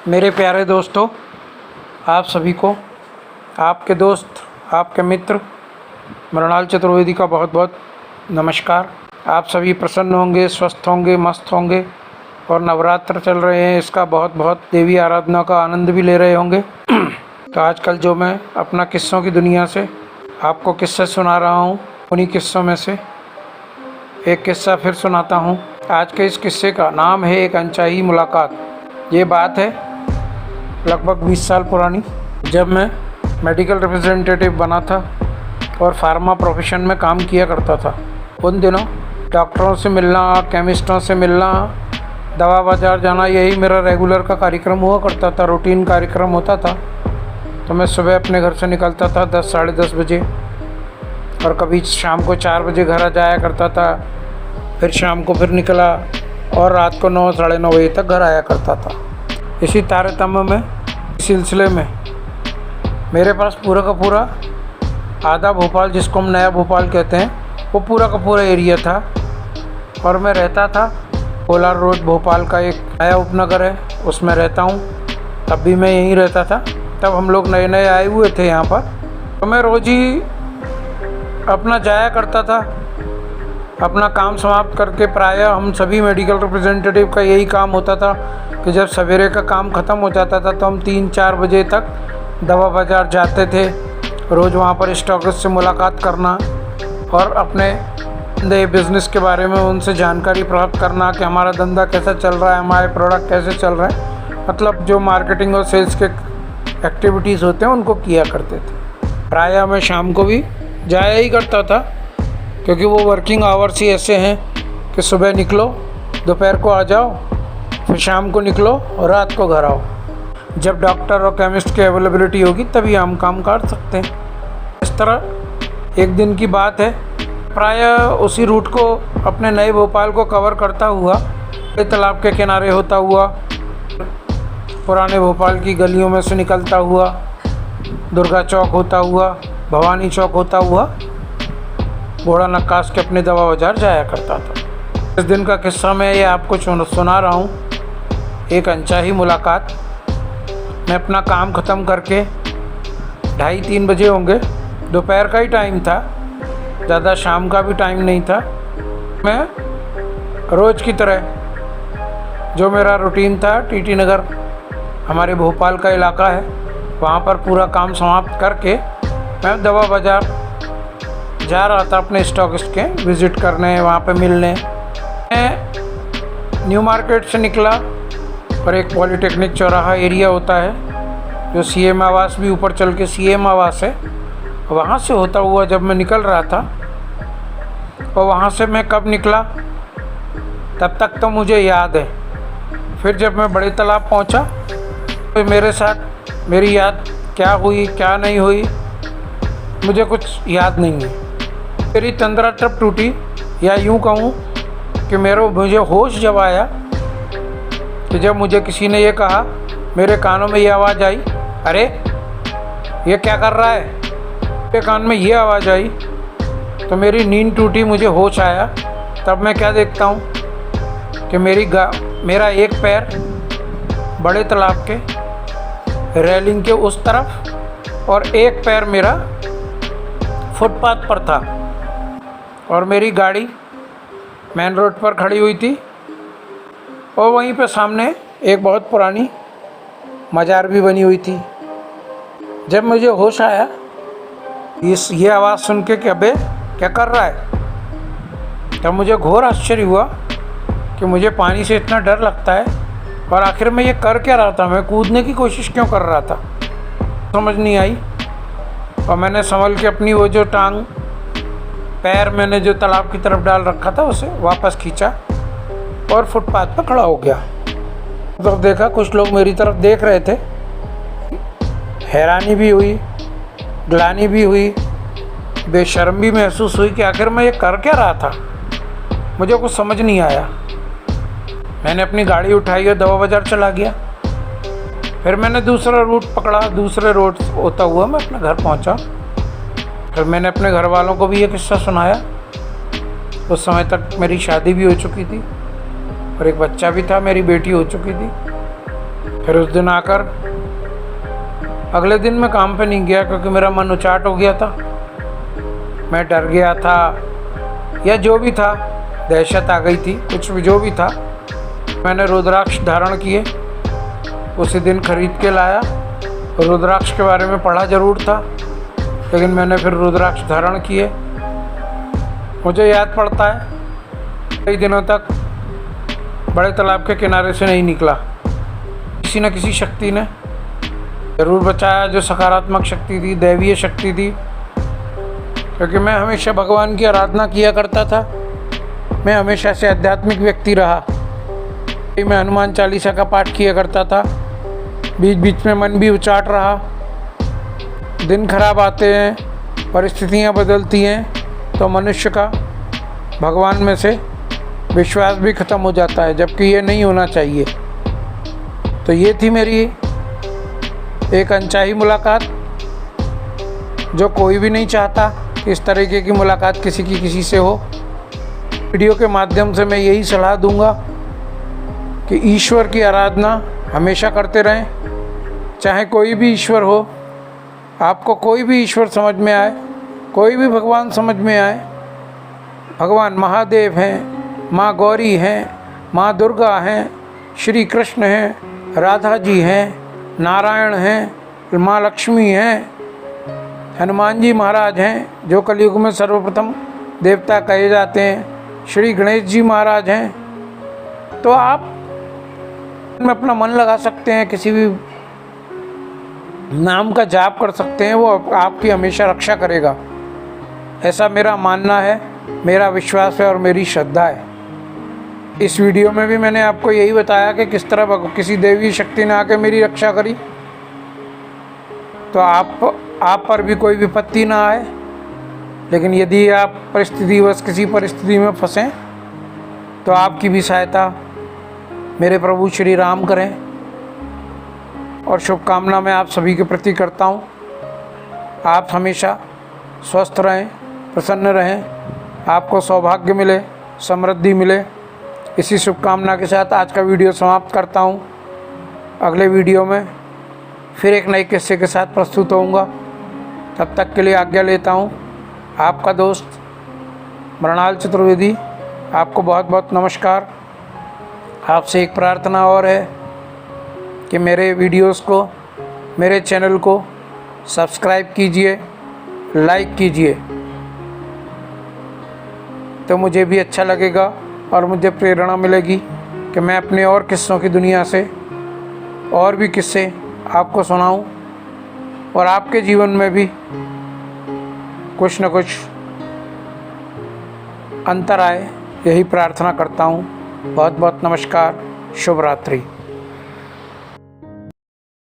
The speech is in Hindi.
मेरे प्यारे दोस्तों, आप सभी को आपके दोस्त, आपके मित्र मृणाल चतुर्वेदी का बहुत बहुत नमस्कार। आप सभी प्रसन्न होंगे, स्वस्थ होंगे, मस्त होंगे और नवरात्र चल रहे हैं, इसका बहुत बहुत देवी आराधना का आनंद भी ले रहे होंगे। तो आजकल जो मैं अपना किस्सों की दुनिया से आपको किस्से सुना रहा हूँ, उन्हीं किस्सों में से एक किस्सा फिर सुनाता हूँ। आज के इस किस्से का नाम है एक अनचाही मुलाकात। ये बात है लगभग 20 साल पुरानी, जब मैं मेडिकल रिप्रेजेंटेटिव बना था और फार्मा प्रोफेशन में काम किया करता था। उन दिनों डॉक्टरों से मिलना, केमिस्टों से मिलना, दवा बाज़ार जाना, यही मेरा रेगुलर का कार्यक्रम हुआ करता था, रूटीन कार्यक्रम होता था। तो मैं सुबह अपने घर से निकलता था 10 साढ़े 10 बजे और कभी शाम को 4 बजे घर आ जाया करता था। फिर शाम को फिर निकला और रात को 9 साढ़े 9 बजे तक घर आया करता था। इसी तारतम्य में, सिलसिले में मेरे पास पूरा का पूरा आधा भोपाल, जिसको हम नया भोपाल कहते हैं, वो पूरा का पूरा एरिया था। और मैं रहता था कोलार रोड, भोपाल का एक नया उपनगर है, उसमें रहता हूँ। तब भी मैं यहीं रहता था, तब हम लोग नए नए आए हुए थे यहाँ पर। तो मैं रोज़ ही अपना जाया करता था, अपना काम समाप्त करके। प्रायः हम सभी मेडिकल रिप्रेजेंटेटिव का यही काम होता था कि जब सवेरे का काम ख़त्म हो जाता था तो हम 3-4 बजे तक दवा बाज़ार जाते थे। रोज़ वहाँ पर स्टॉकिस्ट से मुलाकात करना और अपने नए बिज़नेस के बारे में उनसे जानकारी प्राप्त करना कि हमारा धंधा कैसा चल रहा है, हमारे प्रोडक्ट कैसे चल रहे हैं, मतलब जो मार्केटिंग और सेल्स के एक्टिविटीज़ होते हैं उनको किया करते थे। प्रायः मैं शाम को भी जाया ही करता था, क्योंकि वो वर्किंग आवर्स ही ऐसे हैं कि सुबह निकलो, दोपहर को आ जाओ, फिर शाम को निकलो और रात को घर आओ। जब डॉक्टर और केमिस्ट की अवेलेबिलिटी होगी तभी हम काम कर सकते हैं। इस तरह एक दिन की बात है, प्रायः उसी रूट को, अपने नए भोपाल को कवर करता हुआ, तालाब के किनारे होता हुआ, पुराने भोपाल की गलियों में से निकलता हुआ, दुर्गा चौक होता हुआ, भवानी चौक होता हुआ, घोड़ा नक्काश के अपने दवा बाज़ार जाया करता था। इस दिन का किस्सा मैं ये आपको सुना रहा हूँ, एक अनचाही मुलाकात। मैं अपना काम ख़त्म करके 2:30-3 बजे होंगे, दोपहर का ही टाइम था, ज़्यादा शाम का भी टाइम नहीं था। मैं रोज़ की तरह जो मेरा रूटीन था, टीटी नगर हमारे भोपाल का इलाका है, वहाँ पर पूरा काम समाप्त करके मैं दवा बाज़ार जा रहा था अपने स्टॉकिस्ट के विज़िट करने, वहाँ पे मिलने। मैं न्यू मार्केट से निकला और एक पॉलीटेक्निक चौराहा एरिया होता है, जो सीएम आवास भी ऊपर चल के सीएम आवास है, वहाँ से होता हुआ जब मैं निकल रहा था, और वहाँ से मैं कब निकला तब तक तो मुझे याद है। फिर जब मैं बड़े तालाब पहुँचा तो मेरे साथ मेरी याद क्या हुई क्या नहीं हुई मुझे कुछ याद नहीं है। मेरी तंद्रा तब टूटी, या यूँ कहूँ कि मुझे होश जब आया कि जब मुझे किसी ने ये कहा, मेरे कानों में ये आवाज़ आई, अरे ये क्या कर रहा है, मेरे कान में ये आवाज़ आई। तो मेरी नींद टूटी, मुझे होश आया। तब मैं क्या देखता हूँ कि मेरा एक पैर बड़े तालाब के रेलिंग के उस तरफ और एक पैर मेरा फुटपाथ पर था, और मेरी गाड़ी मेन रोड पर खड़ी हुई थी, और वहीं पे सामने एक बहुत पुरानी मज़ार भी बनी हुई थी। जब मुझे होश आया ये आवाज़ सुन के कि अबे क्या कर रहा है, तब मुझे घोर आश्चर्य हुआ कि मुझे पानी से इतना डर लगता है, और आखिर में ये कर क्या रहा था, मैं कूदने की कोशिश क्यों कर रहा था, समझ नहीं आई। और मैंने संभल के अपनी वो जो पैर मैंने जो तालाब की तरफ डाल रखा था उसे वापस खींचा और फुटपाथ पर खड़ा हो गया। तो देखा कुछ लोग मेरी तरफ देख रहे थे, हैरानी भी हुई, ग्लानि भी हुई, बेशर्म भी महसूस हुई कि आखिर मैं ये कर क्या रहा था, मुझे कुछ समझ नहीं आया। मैंने अपनी गाड़ी उठाई और दवा बाज़ार चला गया। फिर मैंने दूसरा रूट पकड़ा, दूसरे रोड होता हुआ मैं अपने घर पहुंचा। फिर मैंने अपने घर वालों को भी ये किस्सा सुनाया। उस समय तक मेरी शादी भी हो चुकी थी और एक बच्चा भी था, मेरी बेटी हो चुकी थी। फिर उस दिन आकर अगले दिन मैं काम पे नहीं गया क्योंकि मेरा मन उचाट हो गया था, मैं डर गया था या जो भी था, दहशत आ गई थी, कुछ भी जो भी था। मैंने रुद्राक्ष धारण किए, उसी दिन खरीद के लाया। रुद्राक्ष के बारे में पढ़ा ज़रूर था, लेकिन मैंने फिर रुद्राक्ष धारण किए। मुझे याद पड़ता है कई दिनों तक बड़े तालाब के किनारे से नहीं निकला। किसी न किसी शक्ति ने ज़रूर बचाया, जो सकारात्मक शक्ति थी, दैवीय शक्ति थी, क्योंकि मैं हमेशा भगवान की आराधना किया करता था। मैं हमेशा से आध्यात्मिक व्यक्ति रहा। मैं हनुमान चालीसा का पाठ किया करता था। बीच बीच में मन भी उचाट रहा। दिन खराब आते हैं, परिस्थितियाँ बदलती हैं, तो मनुष्य का भगवान में से विश्वास भी ख़त्म हो जाता है, जबकि ये नहीं होना चाहिए। तो ये थी मेरी एक अनचाही मुलाकात, जो कोई भी नहीं चाहता कि इस तरीके की मुलाकात किसी की किसी से हो। वीडियो के माध्यम से मैं यही सलाह दूंगा कि ईश्वर की आराधना हमेशा करते रहें, चाहे कोई भी ईश्वर हो। आपको कोई भी ईश्वर समझ में आए, कोई भी भगवान समझ में आए, भगवान महादेव हैं, माँ गौरी हैं, माँ दुर्गा हैं, श्री कृष्ण हैं, राधा जी हैं, नारायण हैं, माँ लक्ष्मी हैं, हनुमान जी महाराज हैं जो कलयुग में सर्वप्रथम देवता कहे जाते हैं, श्री गणेश जी महाराज हैं। तो आप में अपना मन लगा सकते हैं, किसी भी नाम का जाप कर सकते हैं, वो आपकी हमेशा रक्षा करेगा। ऐसा मेरा मानना है, मेरा विश्वास है और मेरी श्रद्धा है। इस वीडियो में भी मैंने आपको यही बताया कि किस तरह किसी देवी शक्ति ने आके मेरी रक्षा करी। तो आप पर भी कोई विपत्ति ना आए। लेकिन यदि आप परिस्थितिवश किसी परिस्थिति में फंसें, तो आपकी भी सहायता मेरे प्रभु श्री राम करें। और शुभकामना मैं आप सभी के प्रति करता हूँ। आप हमेशा स्वस्थ रहें, प्रसन्न रहें, आपको सौभाग्य मिले, समृद्धि मिले। इसी शुभकामना के साथ आज का वीडियो समाप्त करता हूँ। अगले वीडियो में फिर एक नए किस्से के साथ प्रस्तुत होऊंगा। तब तक के लिए आज्ञा लेता हूँ। आपका दोस्त मृणाल चतुर्वेदी। आपको बहुत बहुत नमस्कार। आपसे एक प्रार्थना और है कि मेरे वीडियोस को, मेरे चैनल को सब्सक्राइब कीजिए, लाइक कीजिए, तो मुझे भी अच्छा लगेगा और मुझे प्रेरणा मिलेगी कि मैं अपने और किस्सों की दुनिया से और भी किस्से आपको सुनाऊं और आपके जीवन में भी कुछ न कुछ अंतर आए। यही प्रार्थना करता हूं। बहुत बहुत नमस्कार। शुभ रात्रि।